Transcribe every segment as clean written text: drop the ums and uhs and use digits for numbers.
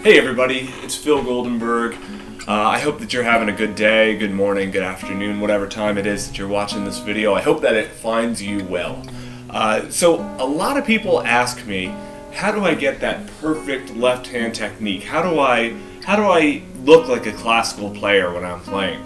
Hey everybody, it's Phil Goldenberg. I hope that you're having a good day, good morning, good afternoon, whatever time it is that you're watching this video. I hope that it finds you well. So a lot of people ask me, how do I get that perfect left hand technique? How do I look like a classical player when I'm playing?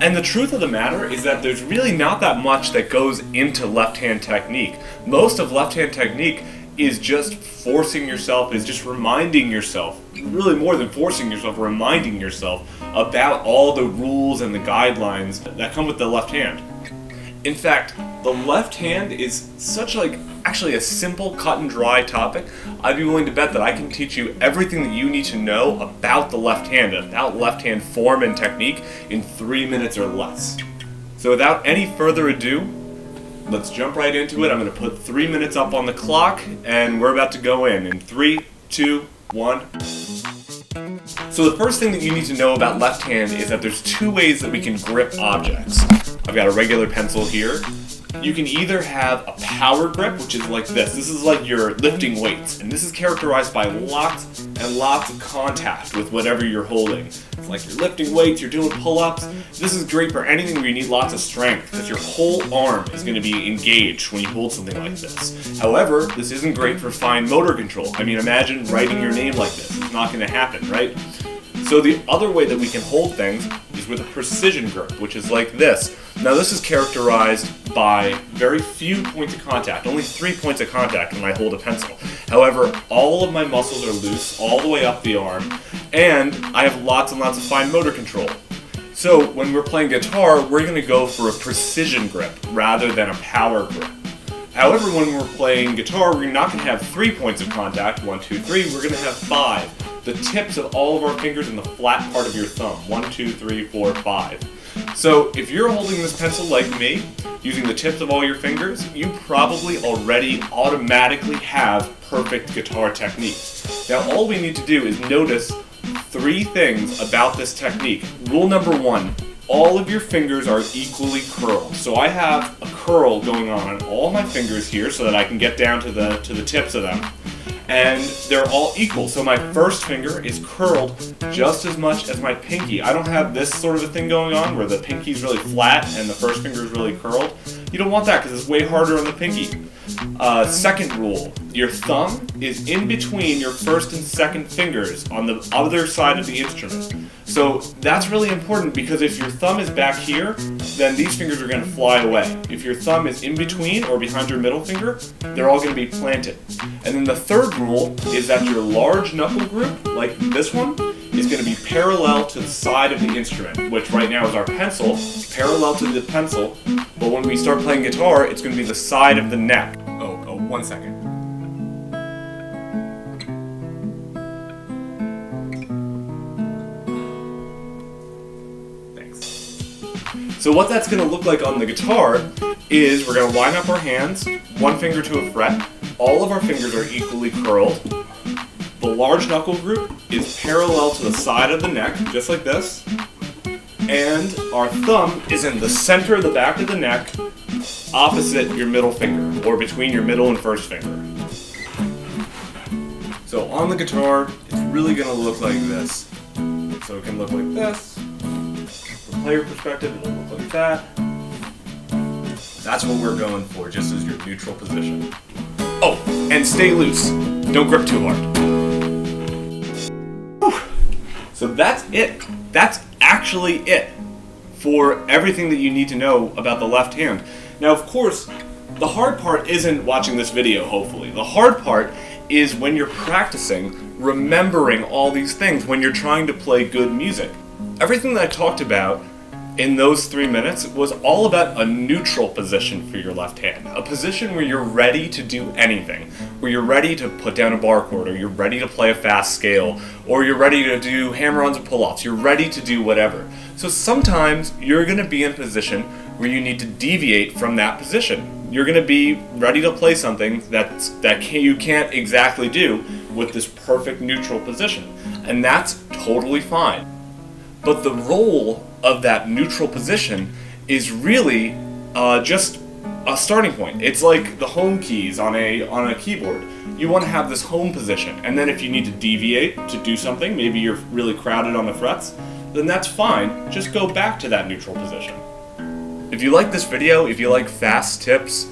And the truth of the matter is that there's really not that much that goes into left hand technique. Most of left hand technique is just forcing yourself, is just reminding yourself, really more than forcing yourself, reminding yourself about all the rules and the guidelines that come with the left hand. In fact, the left hand is such actually a simple, cut and dry topic. I'd be willing to bet that I can teach you everything that you need to know about the left hand, about left hand form and technique in 3 minutes or less. So without any further ado, let's jump right into it. I'm going to put 3 minutes up on the clock, and we're about to go in 3, 2, 1. So the first thing that you need to know about left hand is that there's two ways that we can grip objects. I've got a regular pencil here. You can either have a power grip, which is like this. This is like you're lifting weights, and this is characterized by lots and lots of contact with whatever you're holding. It's like you're lifting weights, you're doing pull-ups. This is great for anything where you need lots of strength, because your whole arm is going to be engaged when you hold something like this. However, this isn't great for fine motor control. I mean, imagine writing your name like this. It's not going to happen, right? So the other way that we can hold things is with a precision grip, which is like this. Now this is characterized by very few points of contact, only 3 points of contact when I hold a pencil. However, all of my muscles are loose all the way up the arm, and I have lots and lots of fine motor control. So when we're playing guitar, we're going to go for a precision grip rather than a power grip. However, when we're playing guitar, we're not going to have 3 points of contact, 1, 2, 3, we're going to have 5. The tips of all of our fingers and the flat part of your thumb, 1, 2, 3, 4, 5. So if you're holding this pencil like me, using the tips of all your fingers, you probably already automatically have perfect guitar technique. Now all we need to do is notice 3 things about this technique. Rule number 1, all of your fingers are equally curled. So I have a curl going on all my fingers here so that I can get down to the tips of them. And they're all equal. So my first finger is curled just as much as my pinky. I don't have this sort of a thing going on where the pinky's really flat and the first finger is really curled. You don't want that because it's way harder on the pinky. Second rule, your thumb is in between your first and second fingers on the other side of the instrument. So that's really important because if your thumb is back here, then these fingers are going to fly away. If your thumb is in between or behind your middle finger, they're all going to be planted. And then the third rule is that your large knuckle grip, like this one, is going to be parallel to the side of the instrument, which right now is our pencil, parallel to the pencil, but when we start playing guitar, it's going to be the side of the neck. Oh, 1 second. So what that's going to look like on the guitar is we're going to line up our hands, 1 finger to a fret. All of our fingers are equally curled. The large knuckle group is parallel to the side of the neck, just like this. And our thumb is in the center of the back of the neck, opposite your middle finger, or between your middle and first finger. So on the guitar, it's really going to look like this. So it can look like this. Player perspective, it'll look like that. That's what we're going for, just as your neutral position. Oh, and stay loose. Don't grip too hard. Whew. So that's it. That's actually it for everything that you need to know about the left hand. Now, of course, the hard part isn't watching this video, hopefully. The hard part is when you're practicing, remembering all these things when you're trying to play good music. Everything that I talked about in those 3 minutes was all about a neutral position for your left hand. A position where you're ready to do anything. Where you're ready to put down a bar chord, or you're ready to play a fast scale, or you're ready to do hammer-ons and pull-offs. You're ready to do whatever. So sometimes you're going to be in a position where you need to deviate from that position. You're going to be ready to play something you can't exactly do with this perfect neutral position. And that's totally fine. But the role of that neutral position is really just a starting point. It's like the home keys on a keyboard. You want to have this home position, and then if you need to deviate to do something, maybe you're really crowded on the frets, then that's fine. Just go back to that neutral position. If you like this video, if you like fast tips,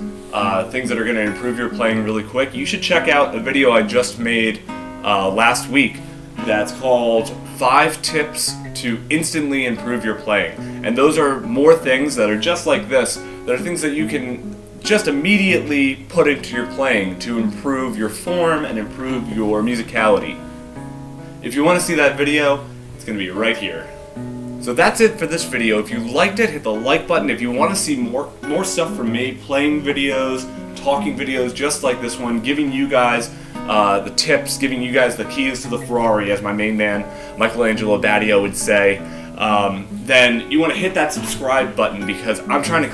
things that are going to improve your playing really quick, you should check out a video I just made last week that's called 5 Tips to Instantly Improve Your Playing. And those are more things that are just like this, that are things that you can just immediately put into your playing to improve your form and improve your musicality. If you want to see that video, it's going to be right here. So that's it for this video. If you liked it, hit the like button. If you want to see more stuff from me, playing videos, talking videos just like this one, giving you guys the tips, giving you guys the keys to the Ferrari, as my main man Michelangelo Daddio would say, then you want to hit that subscribe button, because I'm trying to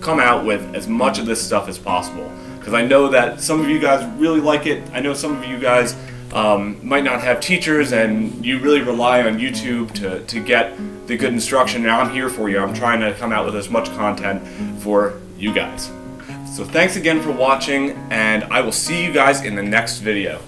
come out with as much of this stuff as possible. Because I know that some of you guys really like it. I know some of you guys might not have teachers, and you really rely on YouTube to get the good instruction, and I'm here for you. I'm trying to come out with as much content for you guys. So thanks again for watching, and I will see you guys in the next video.